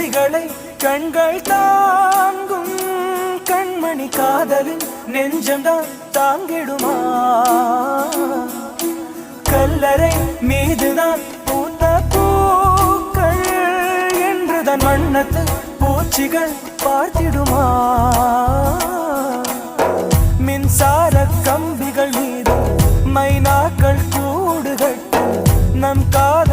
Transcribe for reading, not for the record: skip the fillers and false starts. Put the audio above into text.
துளிகளை கண்கள் தாங்கும் கண்மணி காதலின் நெஞ்சம்தான் தாங்கிடுமா கல்லறை மீதுதான் பூத்த பூக்கள் என்றுதான் வண்ணத்து பூச்சிகள் பார்த்திடுமா மின்சார கம்பிகள் மீது மைனாக்கள் கூடுகட்டும் நம் காதல்